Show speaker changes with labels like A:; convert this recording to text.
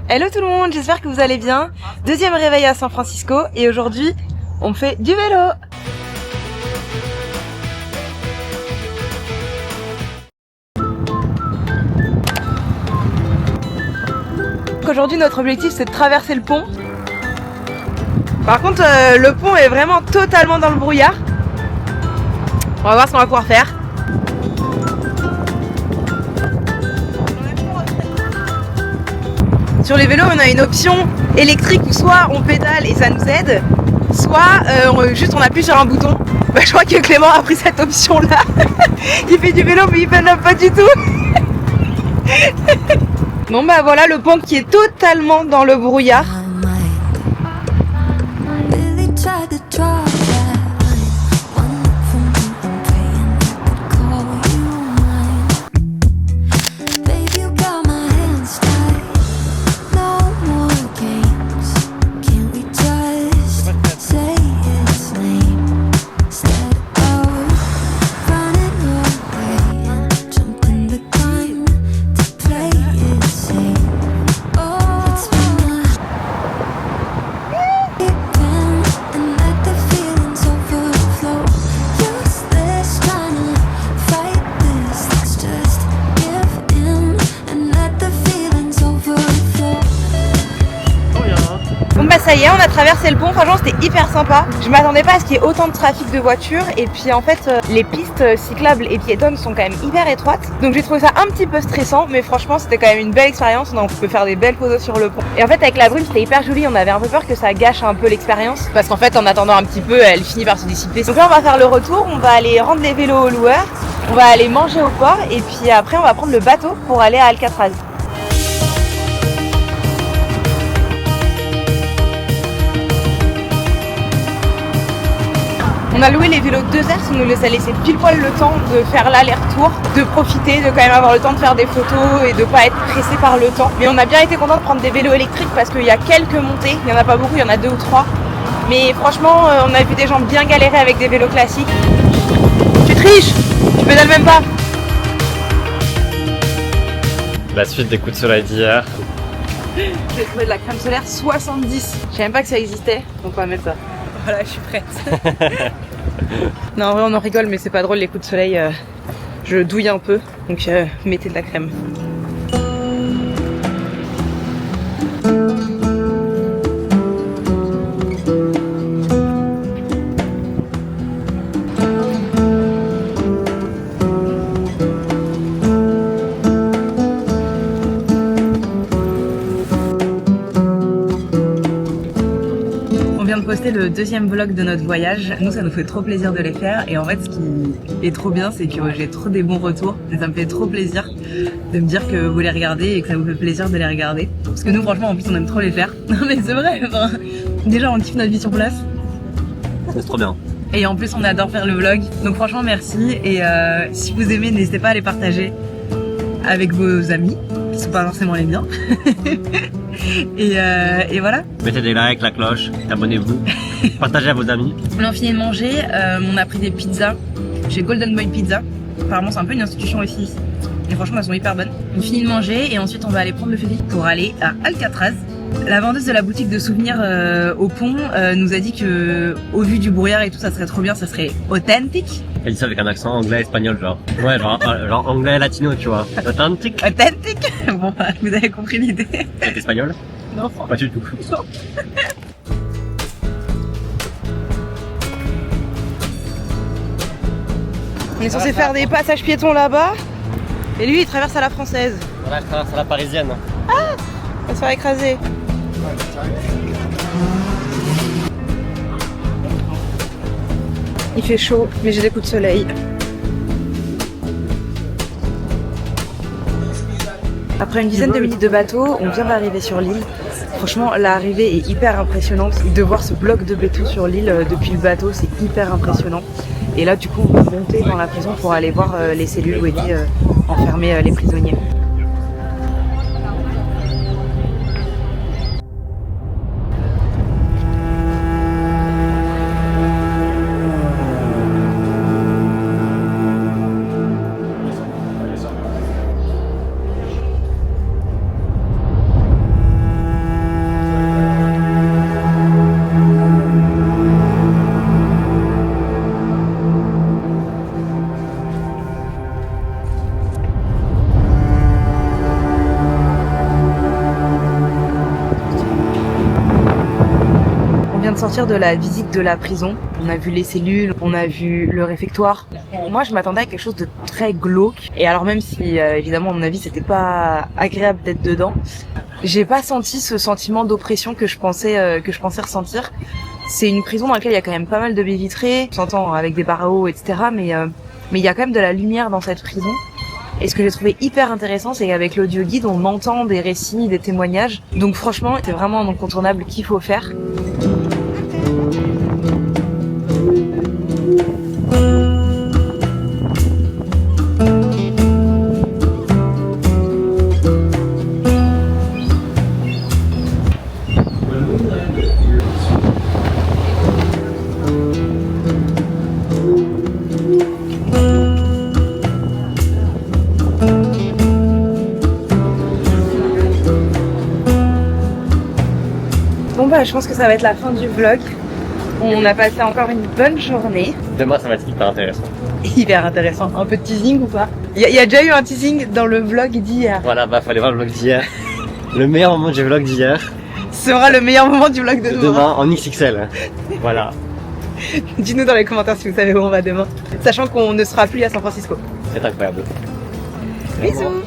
A: Hello tout le monde, j'espère que vous allez bien. Deuxième réveil à San Francisco et aujourd'hui on fait du vélo. Aujourd'hui notre objectif c'est de traverser le pont. Par contre le pont est vraiment totalement dans le brouillard. On va voir ce qu'on va pouvoir faire. Sur les vélos on a une option électrique où soit on pédale et ça nous aide, soit juste on appuie sur un bouton. Bah, je crois que Clément a pris cette option là. Il fait du vélo mais il pédale pas du tout. Bon bah voilà le pont qui est totalement dans le brouillard. Ça y est, on a traversé le pont, franchement c'était hyper sympa. Je m'attendais pas à ce qu'il y ait autant de trafic de voitures et puis en fait les pistes cyclables et piétonnes sont quand même hyper étroites. Donc j'ai trouvé ça un petit peu stressant mais franchement c'était quand même une belle expérience, on peut faire des belles photos sur le pont. Et en fait avec la brume c'était hyper joli, on avait un peu peur que ça gâche un peu l'expérience parce qu'en fait en attendant un petit peu elle finit par se dissiper. Donc là on va faire le retour, on va aller rendre les vélos aux loueurs, on va aller manger au port et puis après on va prendre le bateau pour aller à Alcatraz. On a loué les vélos 2 heures, ça nous a laissé pile poil le temps de faire l'aller-retour, de profiter, de quand même avoir le temps de faire des photos et de pas être pressé par le temps. Mais on a bien été content de prendre des vélos électriques parce qu'il y a quelques montées, il n'y en a pas beaucoup, il y en a 2 ou 3. Mais franchement, on a vu des gens bien galérer avec des vélos classiques. Tu triches, tu pédales même pas.
B: La suite des coups de soleil d'hier.
A: J'ai trouvé de la crème solaire 70. Je savais même pas que ça existait, donc on va mettre ça. Voilà, je suis prête. Non, en vrai, on en rigole, mais c'est pas drôle les coups de soleil. Je douille un peu, donc mettez de la crème. Poster le deuxième vlog de notre voyage. Nous ça nous fait trop plaisir de les faire et en fait ce qui est trop bien c'est que j'ai trop des bons retours et ça me fait trop plaisir de me dire que vous les regardez et que ça vous fait plaisir de les regarder parce que nous franchement en plus on aime trop les faire. Non mais c'est vrai, enfin, déjà on kiffe notre vie sur place.
B: C'est trop bien. Et
A: en plus on adore faire le vlog donc franchement merci et si vous aimez n'hésitez pas à les partager avec vos amis qui sont pas forcément les miens. Et voilà.
B: Mettez des likes, la cloche, abonnez-vous, partagez à vos amis.
A: On a fini de manger, on a pris des pizzas chez Golden Boy Pizza. Apparemment c'est un peu une institution aussi. Et franchement elles sont hyper bonnes. On finit de manger et ensuite on va aller prendre le ferry pour aller à Alcatraz. La vendeuse de la boutique de souvenirs au pont nous a dit que au vu du brouillard et tout ça serait trop bien, ça serait authentique.
B: Elle dit ça avec un accent anglais espagnol genre. Ouais genre anglais latino tu vois. Authentique.
A: Authentique. Bon bah vous avez compris l'idée.
B: C'est espagnol?
A: Non.
B: Pas du tout.
A: Non. On est censé faire des passages piétons là-bas. Et lui il traverse à la française.
B: Voilà je traverse à la parisienne.
A: Ah, on va se faire écraser. Il fait chaud, mais j'ai des coups de soleil. Après une dizaine de minutes de bateau, on vient d'arriver sur l'île. Franchement, l'arrivée est hyper impressionnante. De voir ce bloc de béton sur l'île depuis le bateau, c'est hyper impressionnant. Et là, du coup, on va monter dans la prison pour aller voir les cellules où étaient enfermés les prisonniers. de sortir de la visite de la prison. On a vu les cellules, on a vu le réfectoire. Moi, je m'attendais à quelque chose de très glauque. Et alors même si, évidemment, à mon avis, c'était pas agréable d'être dedans, j'ai pas senti ce sentiment d'oppression que je pensais ressentir. C'est une prison dans laquelle il y a quand même pas mal de baies vitrées, on s'entend avec des barreaux, etc. Mais il y a quand même de la lumière dans cette prison. Et ce que j'ai trouvé hyper intéressant, c'est qu'avec l'audio guide, on entend des récits, des témoignages. Donc franchement, c'est vraiment un incontournable qu'il faut faire. Bon bah je pense que ça va être la fin du vlog. On a passé encore une bonne journée.
B: Demain, ça va être hyper intéressant.
A: Hyper intéressant. Un peu de teasing ou pas? Il y a déjà eu un teasing dans le vlog d'hier.
B: Voilà, bah fallait voir le vlog d'hier. Le meilleur moment du vlog d'hier.
A: Sera le meilleur moment du vlog de demain.
B: Demain en XXL. Voilà.
A: Dites-nous dans les commentaires si vous savez où on va demain. Sachant qu'on ne sera plus à San Francisco.
B: C'est incroyable.
A: Bisous.